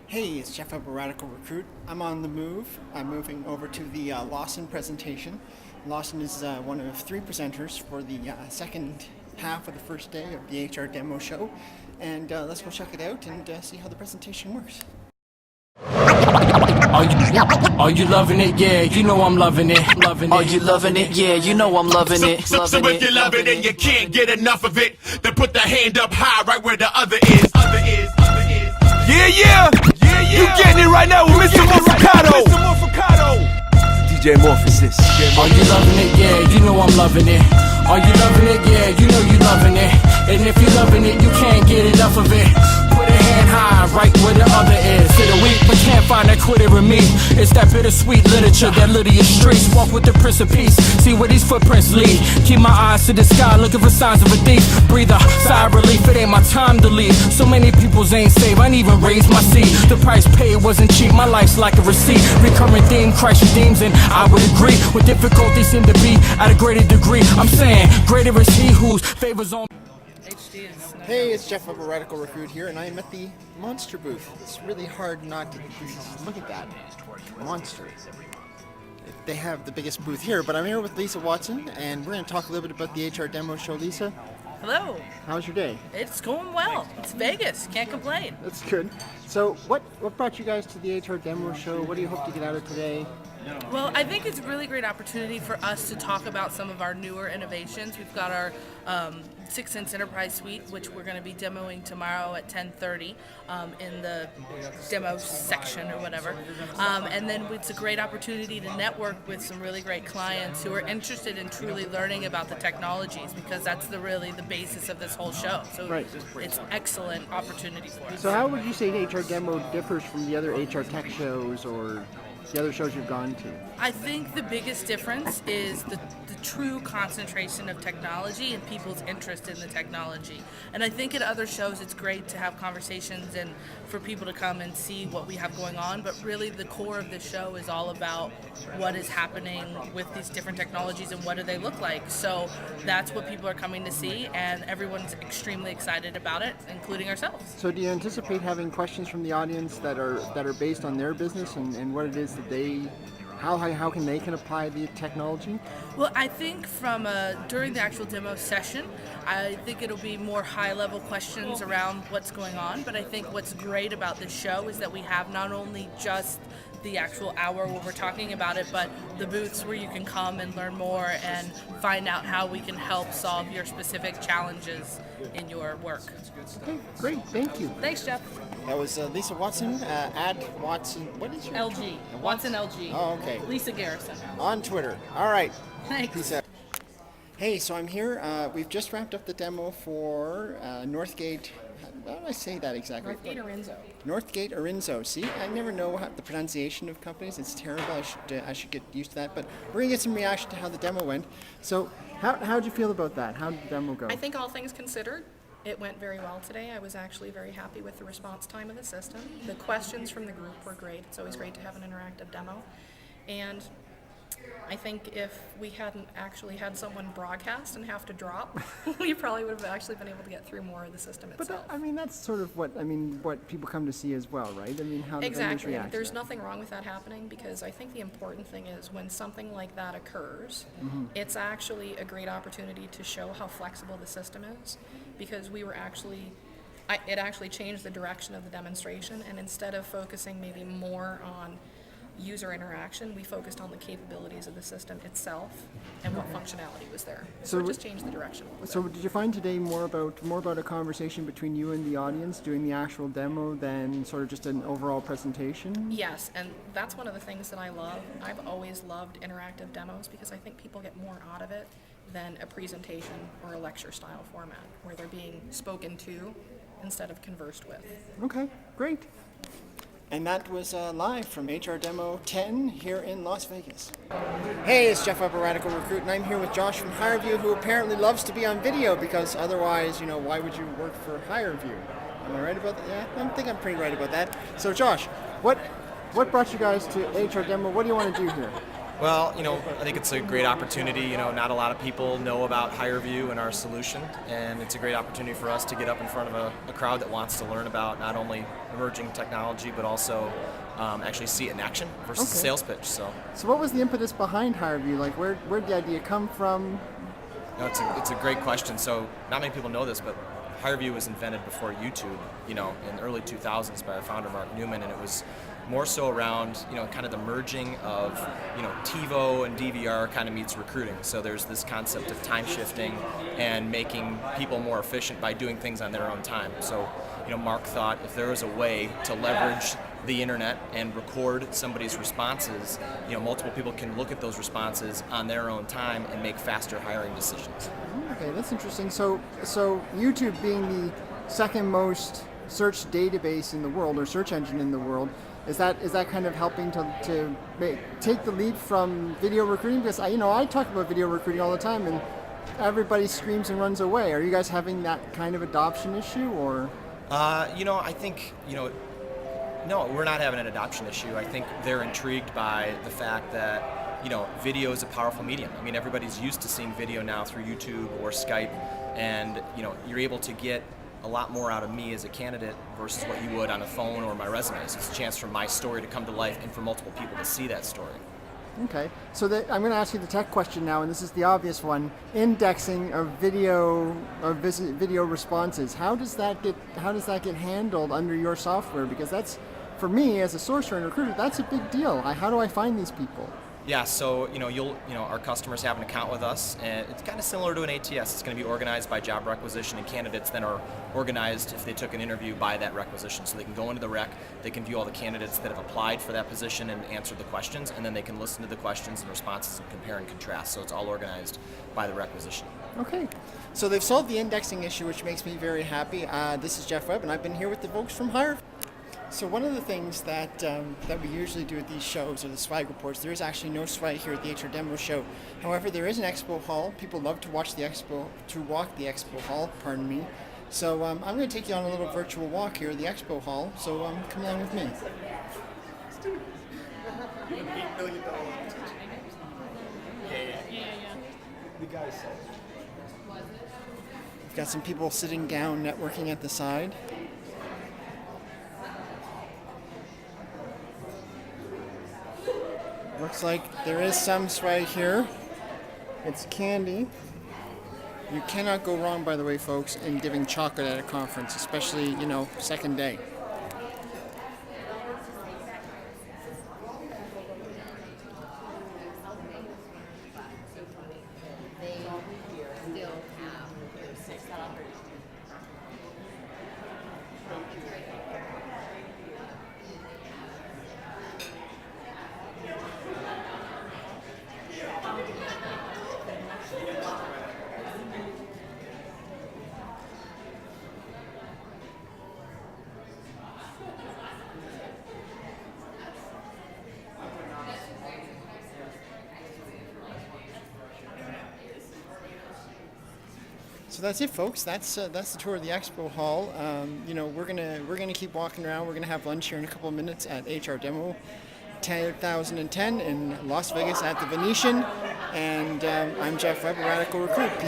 Hey, it's Geoff, Webb, Radical Recruit. I'm on the move. I'm moving over to the Lawson Presentation. Lawson is one of three presenters for the second half of the first day of the HR demo show. And let's go check it out and see how the presentation works. Are you loving it? Yeah, you know I'm loving it. Are you loving it? Yeah, you know I'm loving it. So if you love it and you can't get enough of it, then put the hand up high right where the other is. Yeah. You getting it right now with Mr. Morficato. DJ Morphosis. Are you loving it? Yeah, you know I'm loving it. Are you loving it? Yeah, you know you loving it. And if you're loving it, you can't get enough of it. Put a hand high right where the other is. Hit a week, but can't find that quitter in me. It's that bittersweet literature that Lydia streets. Walk with the Prince of Peace, see where these footprints lead. Keep my eyes to the sky, looking for signs of a thief. Breathe a sigh of relief, it ain't my time to leave. So many people's ain't saved, I ain't even raised my seed. The price paid wasn't cheap, my life's like a receipt. Recurring theme, Christ redeems, and I would agree. With difficulties seem to be at a greater degree. I'm saying, greater is he whose favors on. Hey, it's Geoff, Webb, Radical Recruit here, and I'm at the Monster booth. It's really hard not to look at that. Monster. They have the biggest booth here, but I'm here with Lisa Watson, and we're going to talk a little bit about the HR demo show. Lisa, Hello. how's your day? It's going well. It's Vegas. Can't complain. That's good. So what brought you guys to the HR demo show? What do you hope to get out of today? Well, I think it's a really great opportunity for us to talk about some of our newer innovations. We've got our 6-Sense Enterprise Suite, which we're going to be demoing tomorrow at 10:30 in the demo section or whatever. And then it's a great opportunity to network with some really great clients who are interested in truly learning about the technologies, because that's really the basis of this whole show. So Right. It's an excellent opportunity for us. So how would you say the HR demo differs from the other HR tech shows or the other shows you've gone to? I think the biggest difference is the true concentration of technology and people's interest in the technology. And I think at other shows it's great to have conversations and for people to come and see what we have going on, but really the core of the show is all about what is happening with these different technologies and what do they look like. So that's what people are coming to see, and everyone's extremely excited about it, including ourselves. So do you anticipate having questions from the audience that are based on their business and what it is that they, how can they apply the technology? Well, I think during the actual demo session, I think it'll be more high-level questions around what's going on, but I think what's great about this show is that we have not only just the actual hour where we're talking about it, but the booths where you can come and learn more and find out how we can help solve your specific challenges in your work. Okay, great, thank you. Thanks, Geoff. That was Lisa Watson, at Watson, what is your LG. Watson LG. Oh, okay. Lisa Garrison. On Twitter. All right. Thanks. Peace out. Hey, so I'm here. We've just wrapped up the demo for Northgate. How do I say that exactly? Northgate Orenzo. Northgate Orenzo. See, I never know the pronunciation of companies. It's terrible. I should get used to that. But we're gonna get some reaction to how the demo went. So, how'd you feel about that? How did the demo go? I think all things considered, it went very well today. I was actually very happy with the response time of the system. The questions from the group were great. It's always great to have an interactive demo. And I think if we hadn't actually had someone broadcast and have to drop, we probably would have actually been able to get through more of the system But itself. that's sort of what people come to see as well, right? I mean, how the vendors Exactly. react. There's nothing wrong with that happening, because I think the important thing is when something like that occurs, it's actually a great opportunity to show how flexible the system is, because it actually changed the direction of the demonstration, and instead of focusing maybe more on user interaction, we focused on the capabilities of the system itself and what functionality was there. So it just changed the direction a little bit. So did you find today more about a conversation between you and the audience doing the actual demo than sort of just an overall presentation? Yes, and that's one of the things that I love. I've always loved interactive demos because I think people get more out of it than a presentation or a lecture style format where they're being spoken to instead of conversed with. Okay, great. And that was live from HR Demo 10 here in Las Vegas. Hey, it's Geoff, Webb, Radical Recruit, and I'm here with Josh from HireView, who apparently loves to be on video because otherwise, why would you work for HireView? Am I right about that? Yeah, I think I'm pretty right about that. So, Josh, what brought you guys to HR Demo? What do you want to do here? Well, I think it's a great opportunity. Not a lot of people know about HireVue and our solution, and it's a great opportunity for us to get up in front of a crowd that wants to learn about not only emerging technology, but also actually see it in action versus a sales pitch. So what was the impetus behind HireVue? Like, where'd the idea come from? it's a great question. So not many people know this, but HireVue was invented before YouTube, in the early 2000s by our founder, Mark Newman, and it was more so around, kind of the merging of, TiVo and DVR kind of meets recruiting. So there's this concept of time shifting and making people more efficient by doing things on their own time. So, Mark thought if there was a way to leverage the internet and record somebody's responses, multiple people can look at those responses on their own time and make faster hiring decisions. Okay, that's interesting. So YouTube being the second most searched database in the world, or search engine in the world, is that kind of helping to take the lead from video recruiting? Because I talk about video recruiting all the time, and everybody screams and runs away. Are you guys having that kind of adoption issue, or? I think no, we're not having an adoption issue. I think they're intrigued by the fact that video is a powerful medium. I mean, everybody's used to seeing video now through YouTube or Skype, and you're able to get a lot more out of me as a candidate versus what you would on a phone or my resume. So it's a chance for my story to come to life and for multiple people to see that story. Okay, so I'm going to ask you the tech question now, and this is the obvious one: indexing of video responses. How does that get handled under your software? Because that's, for me as a sourcer and recruiter, that's a big deal. How do I find these people? Yeah, so our customers have an account with us, and it's kind of similar to an ATS. It's going to be organized by job requisition, and candidates then are organized if they took an interview by that requisition. So they can go into the rec, they can view all the candidates that have applied for that position and answer the questions, and then they can listen to the questions and responses and compare and contrast. So it's all organized by the requisition. Okay, so they've solved the indexing issue, which makes me very happy. This is Geoff Webb, and I've been here with the folks from HireVue. So one of the things that we usually do at these shows are the swag reports. There is actually no swag here at the HR Demo Show. However, there is an expo hall. People love to walk the expo hall, pardon me. So I'm going to take you on a little virtual walk here at the expo hall. So come along with me. We've got some people sitting down networking at the side. Looks like there is some swag here. It's candy. You cannot go wrong, by the way, folks, in giving chocolate at a conference, especially, second day. So that's it, folks. That's the tour of the expo hall. We're gonna keep walking around. We're gonna have lunch here in a couple of minutes at HR Demo 2010 in Las Vegas at the Venetian. And I'm Geoff Webb, a Radical Recruit.